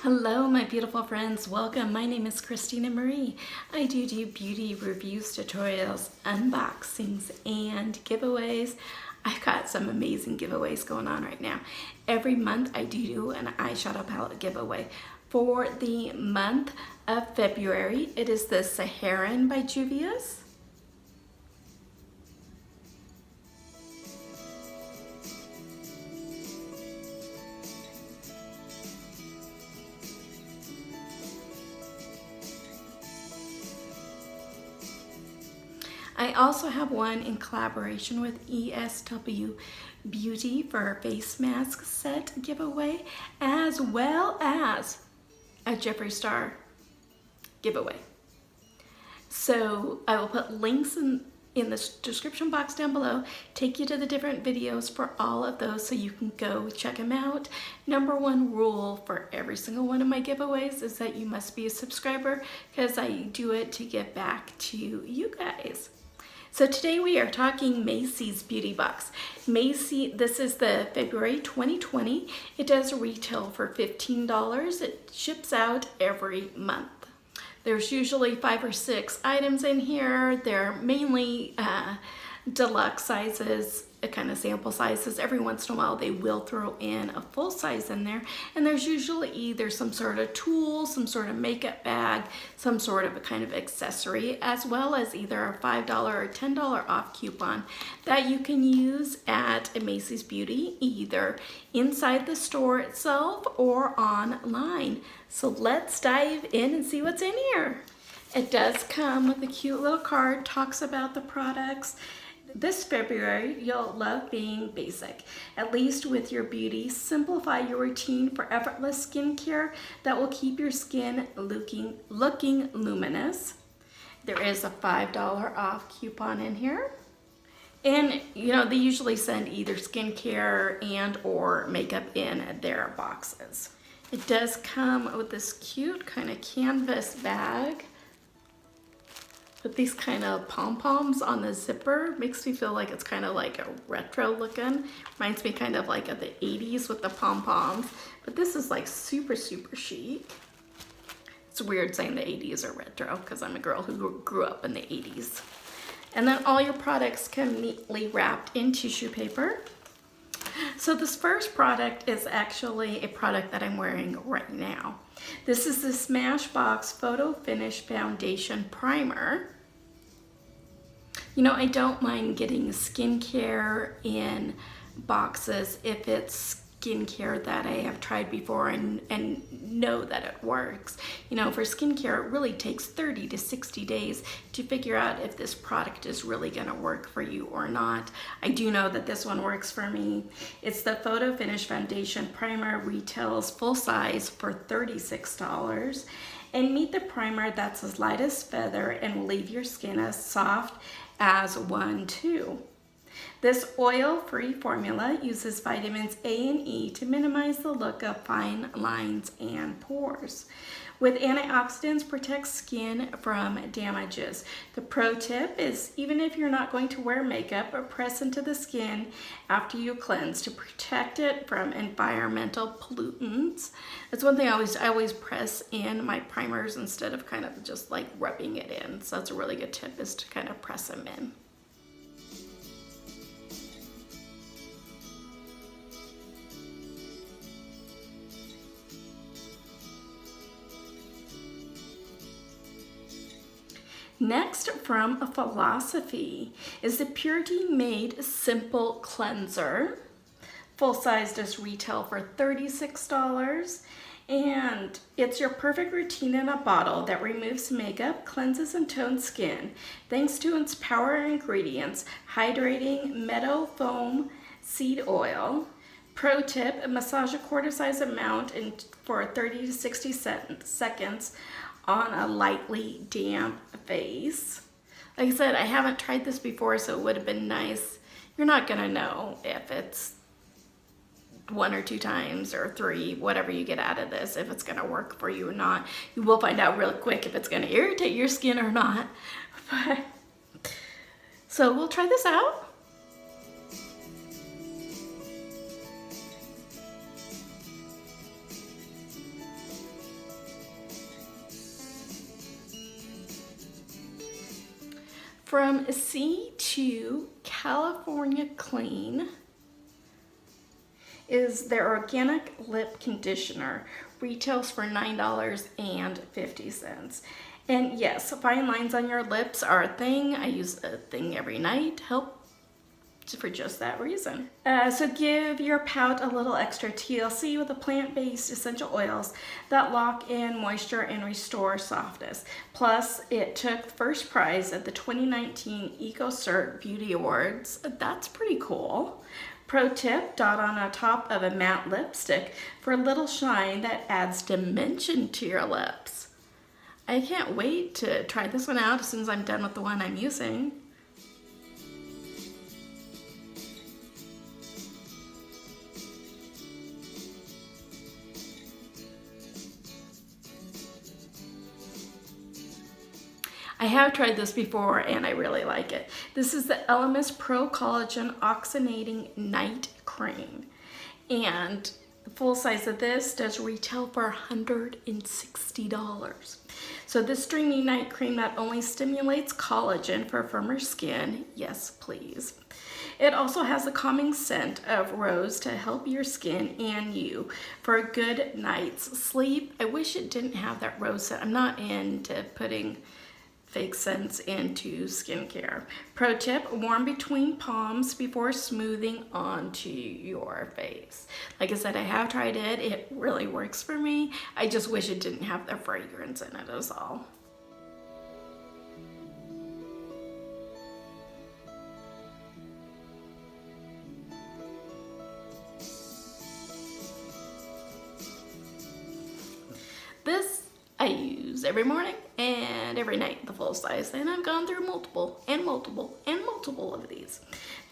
Hello my beautiful friends, welcome. My name is Christina Marie. I do beauty reviews, tutorials, unboxings, and giveaways. I've got some amazing giveaways going on right now. Every month I do an eyeshadow palette giveaway. For the month of February, it is the Saharan by Juvia's. I also have one in collaboration with ESW Beauty for a face mask set giveaway, as well as a Jeffree Star giveaway. So I will put links in the description box down below, take you to the different videos for all of those so you can go check them out. Number one rule for every single one of my giveaways is that you must be a subscriber, because I do it to give back to you guys. So today we are talking Macy's Beauty Box. Macy, this is the February 2020. It does retail for $15. It ships out every month. There's usually 5 or 6 items in here. They're mainly deluxe sizes, kind of sample sizes. Every once in a while they will throw in a full size in there, and there's usually either some sort of tool, some sort of makeup bag, some sort of a kind of accessory, as well as either a $5 or $10 off coupon that you can use at Macy's Beauty, either inside the store itself or online. So let's dive in and see what's in here. It does come with a cute little card, talks about the products. This February, you'll love being basic, at least with your beauty. Simplify your routine for effortless skincare that will keep your skin looking luminous. There is a $5 off coupon in here. And you know, they usually send either skincare and or makeup in their boxes. It does come with this cute kind of canvas bag with these kind of pom-poms on the zipper. Makes me feel like it's kind of like a retro looking. Reminds me kind of like of the 80s with the pom-poms. But this is like super chic. It's weird saying the 80s are retro because I'm a girl who grew up in the 80s. And then all your products come neatly wrapped in tissue paper. So this first product is actually a product that I'm wearing right now. This is the Smashbox Photo Finish Foundation Primer. You know, I don't mind getting skincare in boxes if it's skincare that I have tried before and know that it works. You know, for skincare, it really takes 30 to 60 days to figure out if this product is really gonna work for you or not. I do know that this one works for me. It's the Photo Finish Foundation Primer, retails full size for $36. And meet the primer that's as light as feather and will leave your skin as soft as one too. This oil-free formula uses vitamins A and E to minimize the look of fine lines and pores. With antioxidants, protects skin from damages. The pro tip is, even if you're not going to wear makeup, press into the skin after you cleanse to protect it from environmental pollutants. That's one thing I always press in my primers instead of kind of just like rubbing it in. So that's a really good tip, is to kind of press them in. Next, from a Philosophy, is the Purity Made Simple Cleanser. Full size does retail for $36. And it's your perfect routine in a bottle that removes makeup, cleanses and tones skin. Thanks to its power ingredients, hydrating meadow foam seed oil. Pro tip, massage a quarter-size amount for 30 to 60 seconds on a lightly damp face. Like I said, I haven't tried this before, so it would have been nice. You're not gonna know if it's 1 or 2 times or 3, whatever you get out of this, if it's gonna work for you or not. You will find out really quick if it's gonna irritate your skin or not. So we'll try this out. from Issey to California Clean is their organic lip conditioner. Retails for $9.50. And yes, fine lines on your lips are a thing. I use a thing every night to help for just that reason. So give your pout a little extra TLC with the plant-based essential oils that lock in moisture and restore softness. Plus, it took first prize at the 2019 EcoCert Beauty Awards. That's pretty cool. Pro tip, dot on the top of a matte lipstick for a little shine that adds dimension to your lips. I can't wait to try this one out as soon as I'm done with the one I'm using. I have tried this before and I really like it. This is the Elemis Pro-Collagen Oxygenating Night Cream. And the full size of this does retail for $160. So this stringy night cream not only stimulates collagen for firmer skin, yes please, it also has a calming scent of rose to help your skin and you for a good night's sleep. I wish it didn't have that rose scent. I'm not into putting fake scents into skincare. Pro tip, warm between palms before smoothing onto your face. Like I said, I have tried it. It really works for me. I just wish it didn't have the fragrance in it is all. This I use every morning and every night, the full size, and I've gone through multiple of these.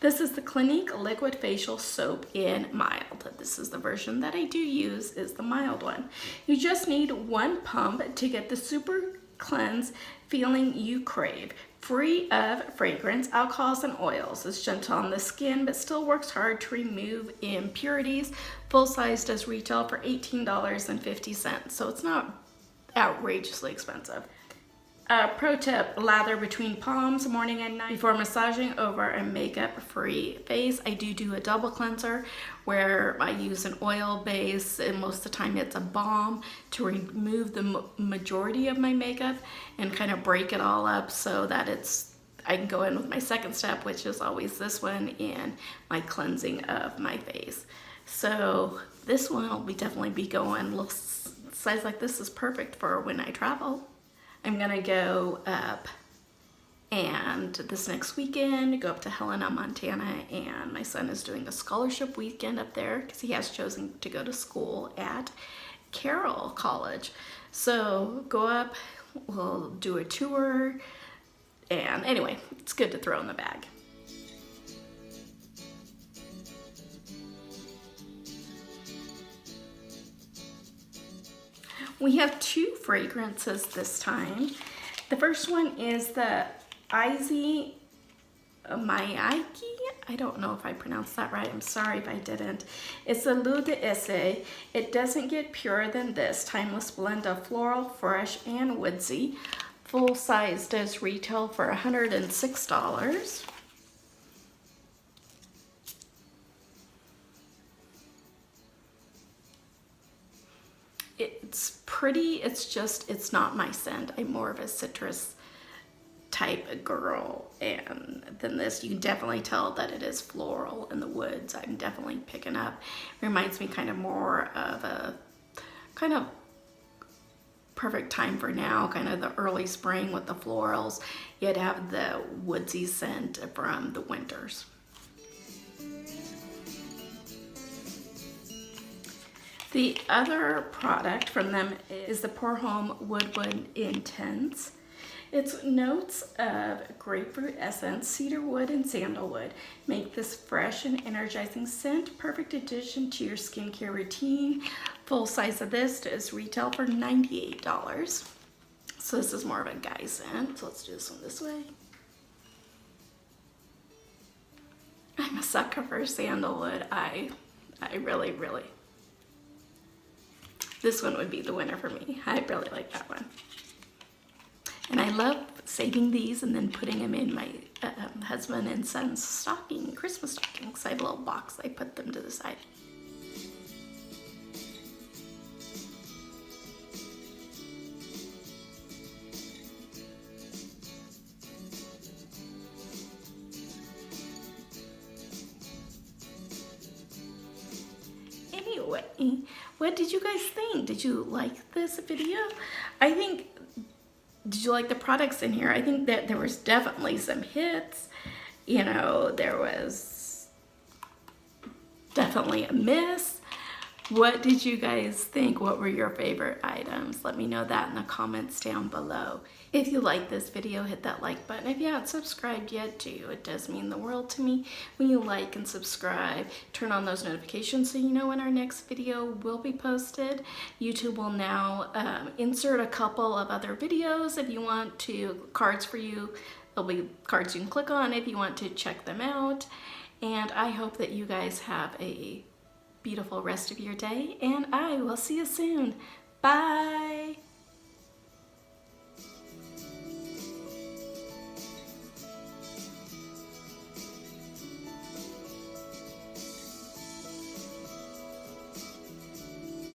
This is the Clinique Liquid Facial Soap in Mild. This is the version that I do use, is the mild one. You just need one pump to get the super cleanse feeling you crave. Free of fragrance, alcohols, and oils. It's gentle on the skin, but still works hard to remove impurities. Full size does retail for $18.50, so it's not outrageously expensive. Pro tip, lather between palms morning and night before massaging over a makeup-free face. I do a double cleanser where I use an oil base, and most of the time it's a balm to remove the majority of my makeup and kind of break it all up so that I can go in with my second step, which is always this one, and my cleansing of my face. So this one will definitely be going. A little size like this is perfect for when I travel. I'm gonna go up and this next weekend go up to Helena, Montana, and my son is doing a scholarship weekend up there because he has chosen to go to school at Carroll College. So go up, we'll do a tour, and anyway, it's good to throw in the bag. We have two fragrances this time. The first one is the Issey Miyake. I don't know if I pronounced that right. I'm sorry if I didn't. It's the L'Eau d'Issey. It doesn't get purer than this. Timeless blend of floral, fresh, and woodsy. Full size does retail for $106. It's pretty, it's not my scent. I'm more of a citrus type of girl, and then this, you can definitely tell that it is floral in the woods. I'm definitely picking up. Reminds me kind of more of a kind of perfect time for now, kind of the early spring with the florals. You'd have the woodsy scent from the winters. The other product from them is the Homme Woodwood Intense. Its notes of grapefruit essence, cedarwood, and sandalwood make this fresh and energizing scent perfect addition to your skincare routine. Full size of this does retail for $98. So this is more of a guy scent. So let's do this one this way. I'm a sucker for sandalwood. I really this one would be the winner for me. I really like that one. And I love saving these and then putting them in my husband and son's stocking, Christmas stockings. I have a little box, I put them to the side. Anyway, what did you guys think? Did you like this video? Did you like the products in here? I think that there was definitely some hits. You know, there was definitely a miss. What did you guys think? What were your favorite items? Let me know that in the comments down below. If you like this video, hit that like button. If you haven't subscribed yet, do. It does mean the world to me when you like and subscribe. Turn on those notifications so you know when our next video will be posted. YouTube will now insert a couple of other videos if you want to, cards for you. There'll be cards you can click on if you want to check them out. And I hope that you guys have a beautiful rest of your day, and I will see you soon. Bye.